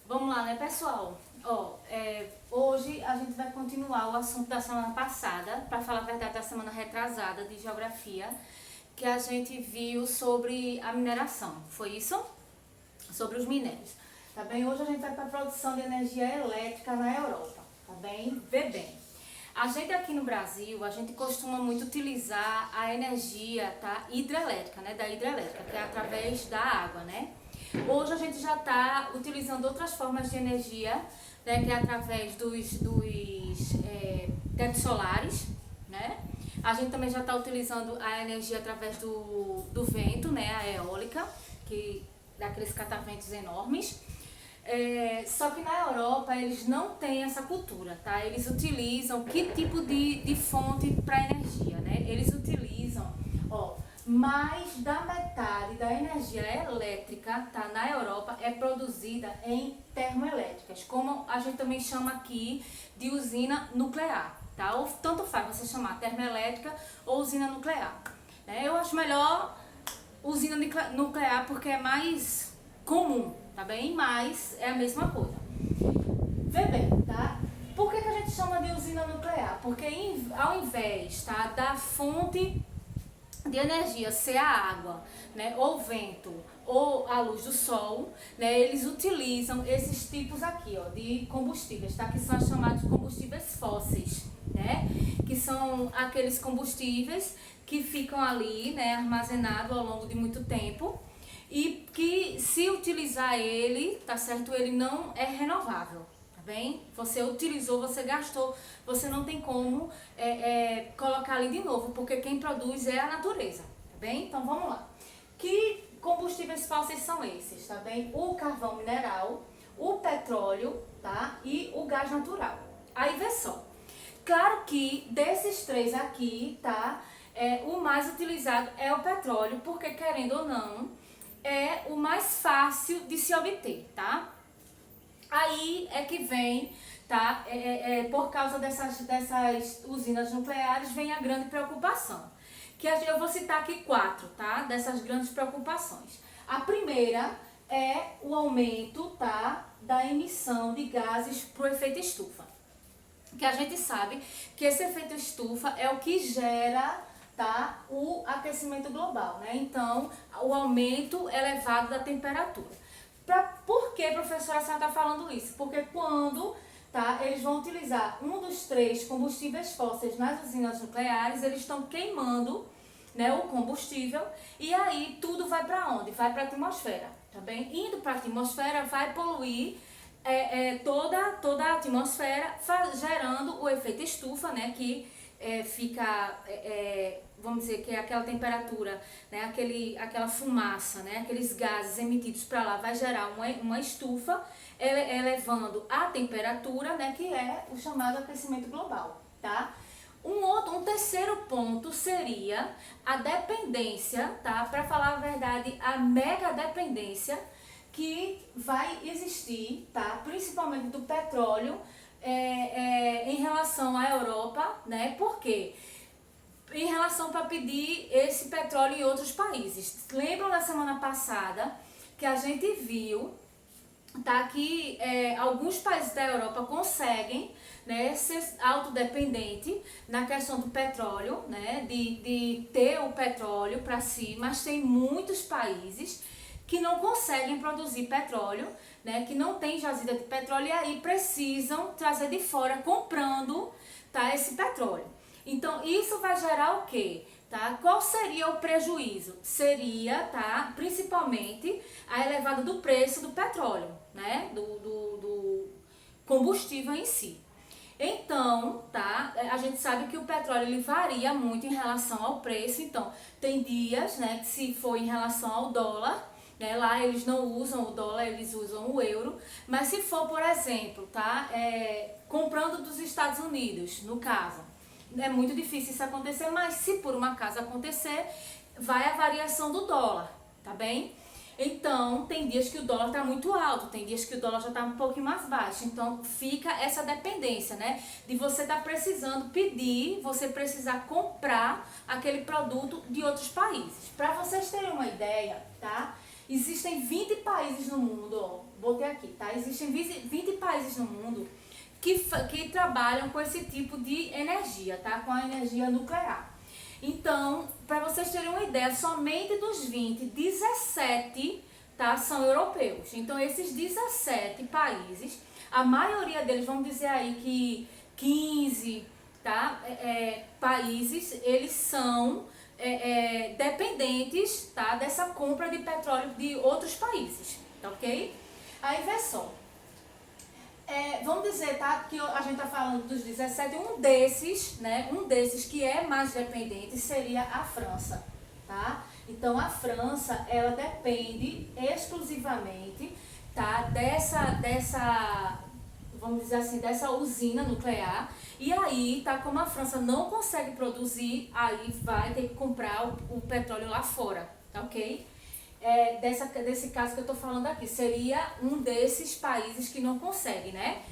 Vamos lá, né, pessoal? Hoje a gente vai continuar o assunto da semana passada, para falar a verdade, da semana retrasada de geografia, que a gente viu sobre a mineração. Foi isso? Sobre os minérios. Tá bem? Hoje a gente vai para a produção de energia elétrica na Europa. Tá bem? Vê bem. A gente aqui no Brasil, a gente costuma muito utilizar a energia, tá, hidrelétrica, né, da hidrelétrica, que é através da água, né? Hoje a gente já está utilizando outras formas de energia, né, que é através dos tetos solares, né? A gente também já está utilizando a energia através do vento, né, a eólica, que daqueles cataventos enormes. Só que na Europa eles não têm essa cultura, tá? Eles utilizam que tipo de fonte para energia, né? Eles utilizam, mais da metade da energia elétrica, tá? Na Europa é produzida em termoelétricas, como a gente também chama aqui de usina nuclear, tá? Ou tanto faz você chamar termoelétrica ou usina nuclear, né? Eu acho melhor usina nuclear porque é mais comum, tá bem? Mas é a mesma coisa. Vê bem, tá? Por que a gente chama de usina nuclear? Porque ao invés, tá, da fonte de energia ser a água, né, ou vento, ou a luz do sol, né, eles utilizam esses tipos aqui, de combustíveis, tá? Que são chamados de combustíveis fósseis, né? Que são aqueles combustíveis que ficam ali, né, armazenados ao longo de muito tempo e que, se utilizar ele, tá certo, ele não é renovável, tá bem? Você utilizou, você gastou, você não tem como colocar ali de novo, porque quem produz é a natureza, tá bem? Então vamos lá. Que combustíveis fósseis são esses, tá bem? O carvão mineral, o petróleo, tá? E o gás natural. Aí vê só. Claro que desses três aqui, tá? O mais utilizado é o petróleo, porque querendo ou não, é o mais fácil de se obter, tá? Aí é que vem, tá? Por causa dessas usinas nucleares, vem a grande preocupação. Que eu vou citar aqui 4, tá? Dessas grandes preocupações. A primeira é o aumento, tá, da emissão de gases por efeito estufa. Que a gente sabe que esse efeito estufa é o que gera, tá, o aquecimento global, né? Então, o aumento elevado da temperatura. Por que, professora, a senhora está falando isso? Porque quando, tá, eles vão utilizar um dos 3 combustíveis fósseis nas usinas nucleares, eles estão queimando, né, o combustível, e aí tudo vai para onde? Vai para a atmosfera, tá bem? Indo para a atmosfera, vai poluir toda a atmosfera, gerando o efeito estufa, né, que fica, vamos dizer que é aquela temperatura, né, aquela fumaça, né, aqueles gases emitidos para lá, vai gerar uma estufa, elevando a temperatura, né, que é o chamado aquecimento global, tá? Um terceiro ponto seria a dependência, tá? Para falar a verdade, a mega dependência que vai existir, tá? Principalmente do petróleo em relação à Europa, né? Por quê? Em relação para pedir esse petróleo em outros países. Lembram da semana passada que a gente viu, tá, que alguns países da Europa conseguem, né, ser autodependente na questão do petróleo, né, de ter o petróleo para si, mas tem muitos países que não conseguem produzir petróleo, né, que não tem jazida de petróleo e aí precisam trazer de fora comprando, tá, esse petróleo. Então isso vai gerar o quê? Tá? Qual seria o prejuízo? Seria, tá, principalmente a elevada do preço do petróleo, né, do combustível em si. Então, tá, a gente sabe que o petróleo ele varia muito em relação ao preço. Então, tem dias, né, que se for em relação ao dólar, né, lá eles não usam o dólar, eles usam o euro. Mas se for, por exemplo, tá, comprando dos Estados Unidos, no caso, é muito difícil isso acontecer, mas se por um acaso acontecer, vai a variação do dólar, tá bem? Então, tem dias que o dólar está muito alto, tem dias que o dólar já está um pouquinho mais baixo. Então, fica essa dependência, né? De você estar precisando pedir, você precisar comprar aquele produto de outros países. Para vocês terem uma ideia, tá? Existem 20 países no mundo, ó. Botei aqui, tá? Existem 20 países no mundo que trabalham com esse tipo de energia, tá? Com a energia nuclear. Então, para vocês terem uma ideia, somente dos 20, 17, tá, são europeus. Então, esses 17 países, a maioria deles, vamos dizer aí que 15, tá, países, eles são dependentes, tá, dessa compra de petróleo de outros países, tá, ok? Aí, vê só. Vamos dizer, tá, que a gente tá falando dos 17, um desses que é mais dependente seria a França, tá? Então, a França, ela depende exclusivamente, tá, vamos dizer assim, dessa usina nuclear. E aí, tá, como a França não consegue produzir, aí vai ter que comprar o petróleo lá fora, tá, ok? Desse caso que eu tô falando aqui, seria um desses países que não consegue, né?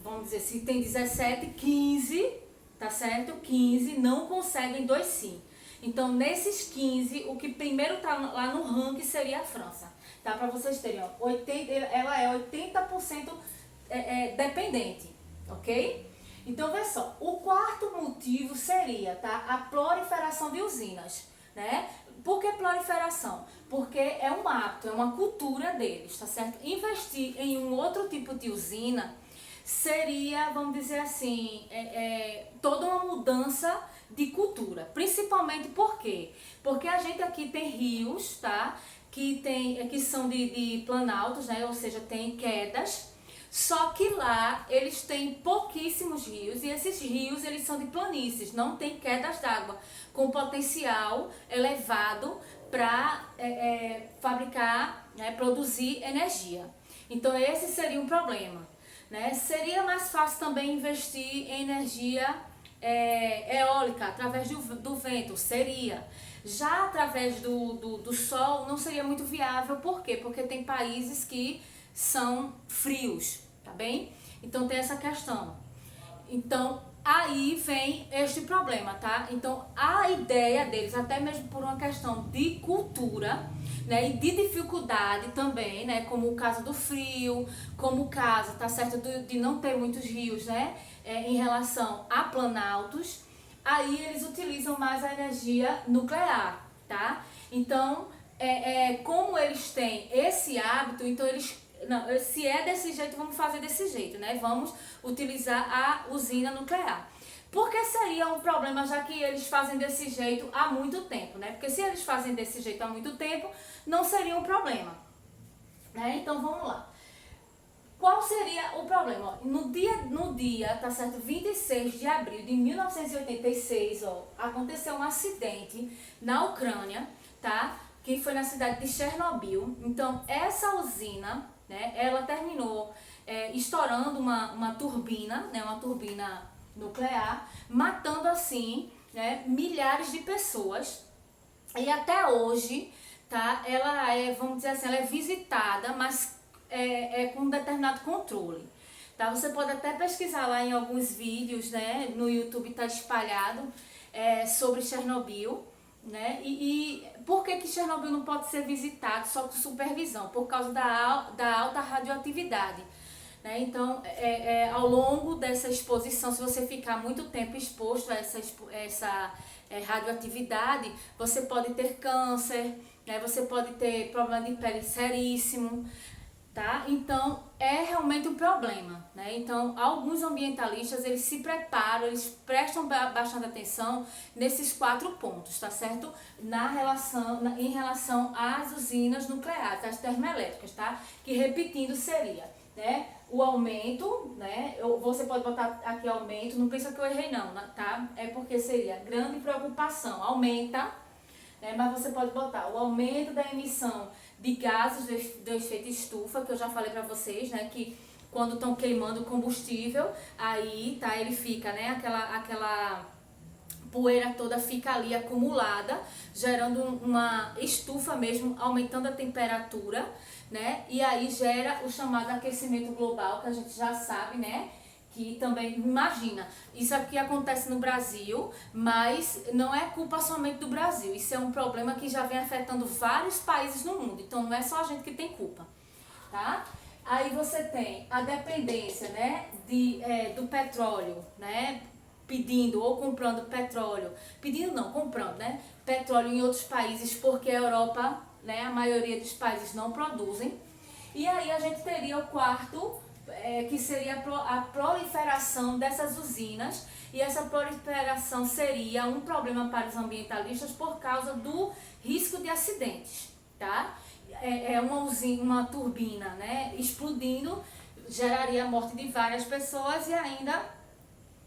Vamos dizer, se tem 17, 15, tá certo? 15 não conseguem, 2 sim. Então, nesses 15, o que primeiro tá lá no ranking seria a França, tá? Pra vocês terem, ó, ela é 80% dependente, ok? Então, vê só, o quarto motivo seria, tá, a proliferação de usinas, né? Por que proliferação? Porque é um hábito, é uma cultura deles, tá certo? Investir em um outro tipo de usina seria, vamos dizer assim, toda uma mudança de cultura. Principalmente por quê? Porque a gente aqui tem rios, tá? Que são de planaltos, né? Ou seja, tem quedas. Só que lá eles têm pouquíssimos rios e esses rios eles são de planícies, não tem quedas d'água com potencial elevado para fabricar, né, produzir energia. Então esse seria um problema, né? Seria mais fácil também investir em energia eólica através do vento, seria. Já através do sol não seria muito viável, por quê? Porque tem países que são frios, tá bem? Então tem essa questão. Então aí vem este problema, tá? Então a ideia deles, até mesmo por uma questão de cultura, né, e de dificuldade também, né, como o caso do frio, como o caso, tá certo, de não ter muitos rios, né, em relação a planaltos, aí eles utilizam mais a energia nuclear, tá? Então, como eles têm esse hábito, então eles não, se é desse jeito, vamos fazer desse jeito, né? Vamos utilizar a usina nuclear. Por que seria um problema, já que eles fazem desse jeito há muito tempo, né? Porque se eles fazem desse jeito há muito tempo, não seria um problema, né? Então, vamos lá. Qual seria o problema? No dia, tá certo, 26 de abril de 1986, ó, aconteceu um acidente na Ucrânia, tá? Que foi na cidade de Chernobyl. Então, essa usina, né, ela terminou estourando uma turbina, né, uma turbina nuclear, matando assim, né, milhares de pessoas. E até hoje, tá, ela vamos dizer assim, ela é visitada, mas com um determinado controle. Tá? Você pode até pesquisar lá em alguns vídeos, né, no YouTube está espalhado sobre Chernobyl. Né? E por que Chernobyl não pode ser visitado só com supervisão? Por causa da alta radioatividade. Né? Então, ao longo dessa exposição, se você ficar muito tempo exposto a essa radioatividade, você pode ter câncer, né? Você pode ter problema de pele seríssimo. Tá? Então, é realmente um problema, né? Então, alguns ambientalistas, eles se preparam, eles prestam bastante atenção nesses 4 pontos, tá certo? Em relação às usinas nucleares, às termoelétricas, tá? Que, repetindo, seria, né, o aumento, né? Você pode botar aqui aumento, não pensa que eu errei não, tá? É porque seria grande preocupação, aumenta, né? Mas você pode botar o aumento da emissão de gases do efeito estufa, que eu já falei para vocês, né, que quando estão queimando combustível, aí, tá, ele fica, né, aquela poeira toda fica ali acumulada, gerando uma estufa mesmo, aumentando a temperatura, né, e aí gera o chamado aquecimento global, que a gente já sabe, né, que também, imagina, isso aqui acontece no Brasil, mas não é culpa somente do Brasil, isso é um problema que já vem afetando vários países no mundo, então não é só a gente que tem culpa, tá? Aí você tem a dependência, né, do petróleo, né, pedindo ou comprando petróleo, pedindo não, comprando, né, petróleo em outros países, porque a Europa, né, a maioria dos países não produzem. E aí a gente teria o quarto, que seria a proliferação dessas usinas, e essa proliferação seria um problema para os ambientalistas por causa do risco de acidentes, tá? Uma usina, uma turbina, né, explodindo, geraria a morte de várias pessoas e ainda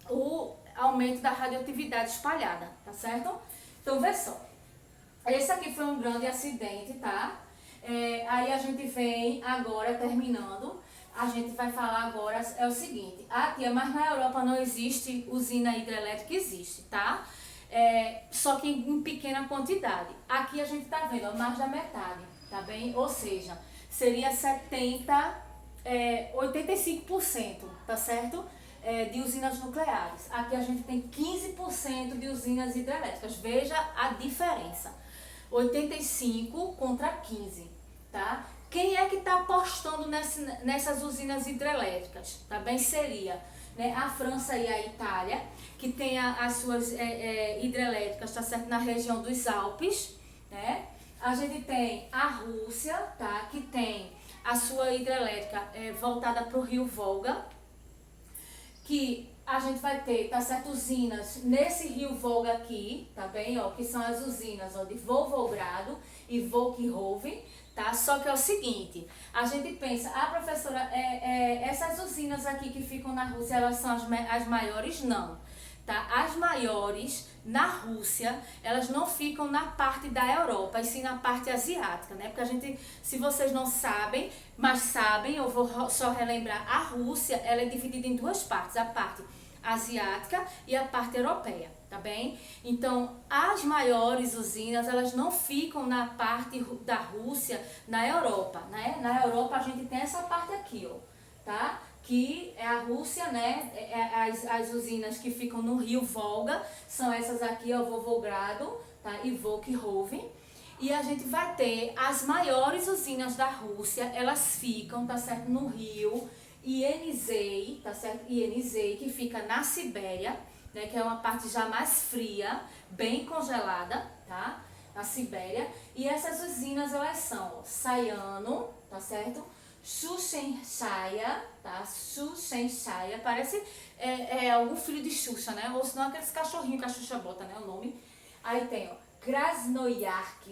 o aumento da radioatividade espalhada, tá certo? Então, vê só. Esse aqui foi um grande acidente, tá? Aí a gente vem agora, terminando, a gente vai falar agora, é o seguinte, aqui, mas na Europa não existe usina hidrelétrica, existe, tá? Só que em pequena quantidade. Aqui a gente tá vendo, ó, mais da metade, tá bem? Ou seja, seria 85%, tá certo? De usinas nucleares. Aqui a gente tem 15% de usinas hidrelétricas. Veja a diferença. 85 contra 15, tá? Quem é que está apostando nessas usinas hidrelétricas? Tá bem? Seria, né, a França e a Itália, que tem as suas hidrelétricas, tá certo? Na região dos Alpes, né? A gente tem a Rússia, tá? Que tem a sua hidrelétrica voltada para o rio Volga, que a gente vai ter, tá certo, usinas nesse rio Volga aqui, tá bem, ó, que são as usinas, ó, de Volgogrado e Volkhoven, tá? Só que é o seguinte, a gente pensa, professora, essas usinas aqui que ficam na Rússia, elas são as maiores? Não, tá? As maiores na Rússia, elas não ficam na parte da Europa, e sim na parte asiática, né? Porque a gente, se vocês não sabem, mas sabem, eu vou só relembrar, a Rússia, ela é dividida em duas partes, a parte asiática e a parte europeia, tá bem? Então, as maiores usinas, elas não ficam na parte da Rússia, na Europa, né? Na Europa a gente tem essa parte aqui, ó, tá? Que é a Rússia, né? As usinas que ficam no rio Volga, são essas aqui, ó, Volgogrado, tá? E Volkhoven. E a gente vai ter as maiores usinas da Rússia, elas ficam, tá certo, no rio Yenisei, tá certo? Yenisei, que fica na Sibéria, né? Que é uma parte já mais fria, bem congelada, tá? Na Sibéria. E essas usinas, elas são, ó, Sayano, tá certo? Xuxenchaia, tá? Xuxenchaia, parece algum filho de Xuxa, né? Ou senão aqueles cachorrinhos que a Xuxa bota, né? O nome. Aí tem, ó, Krasnoyarsk,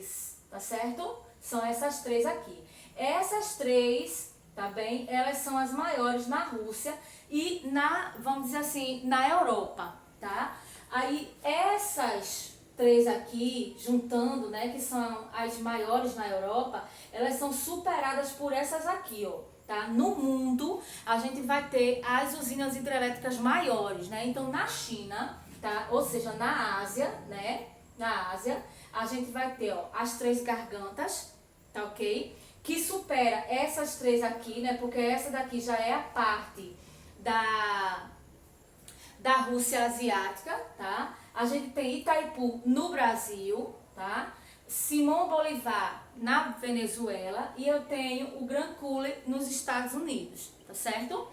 tá certo? São essas três aqui. Essas três, tá bem? Elas são as maiores na Rússia e vamos dizer assim, na Europa, tá? Aí essas três aqui, juntando, né, que são as maiores na Europa, elas são superadas por essas aqui, ó, tá? No mundo, a gente vai ter as usinas hidrelétricas maiores, né? Então, na China, tá? Ou seja, na Ásia, né? Na Ásia, a gente vai ter, ó, as Três Gargantas, tá ok? Que supera essas três aqui, né? Porque essa daqui já é a parte da Rússia asiática, tá? A gente tem Itaipu no Brasil, tá? Simão Bolivar na Venezuela e eu tenho o Gran Coulee nos Estados Unidos, tá certo?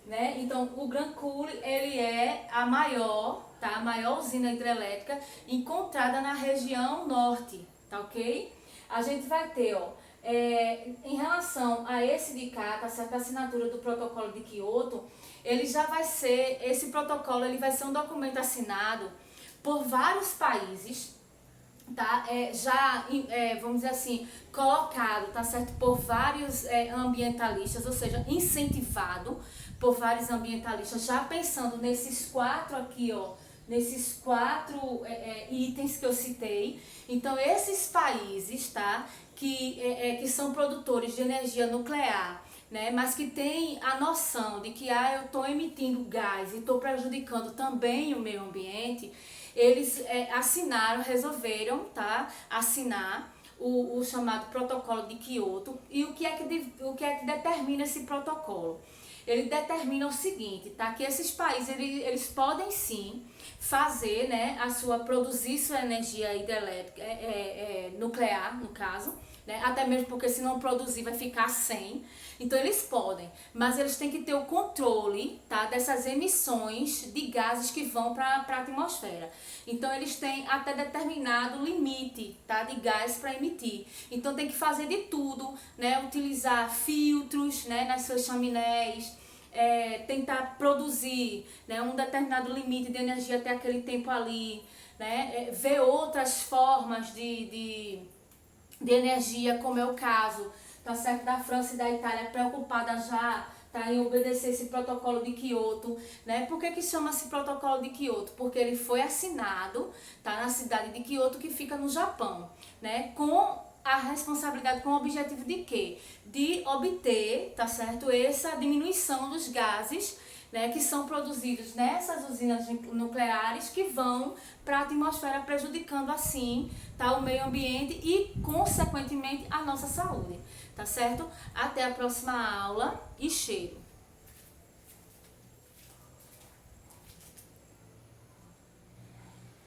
Né? Então, o Gran Coulee, ele é a maior, tá? A maior usina hidrelétrica encontrada na região norte, tá ok? A gente vai ter, ó, em relação a esse de cá, tá certo? A assinatura do protocolo de Kyoto, ele já vai ser, esse protocolo, ele vai ser um documento assinado por vários países, tá? Vamos dizer assim, colocado, tá certo? Por vários ambientalistas, ou seja, incentivado por vários ambientalistas, já pensando nesses quatro aqui, ó, nesses quatro itens que eu citei. Então, esses países, tá? Que são produtores de energia nuclear, né, mas que tem a noção de que eu estou emitindo gás e estou prejudicando também o meio ambiente, eles resolveram, tá, assinar o chamado protocolo de Kyoto. E o que é que determina esse protocolo? Ele determina o seguinte, tá, que esses países eles podem sim fazer, né, produzir sua energia hidrelétrica, nuclear, no caso, né, até mesmo porque se não produzir vai ficar sem. Então eles podem, mas eles têm que ter o controle, tá, dessas emissões de gases que vão para a atmosfera. Então eles têm até determinado limite, tá, de gás para emitir. Então tem que fazer de tudo, né, utilizar filtros, né, nas suas chaminés, tentar produzir, né, um determinado limite de energia até aquele tempo ali, né, ver outras formas de energia, como é o caso, tá certo, da França e da Itália, preocupada já, tá, em obedecer esse protocolo de Kyoto, né? Por que chama-se protocolo de Kyoto? Porque ele foi assinado, tá, na cidade de Kyoto, que fica no Japão, né, com a responsabilidade, com o objetivo de quê? De obter, tá certo, essa diminuição dos gases, né, que são produzidos nessas usinas nucleares, que vão para a atmosfera, prejudicando assim, tá, o meio ambiente e, consequentemente, a nossa saúde, tá certo? Até a próxima aula e cheiro!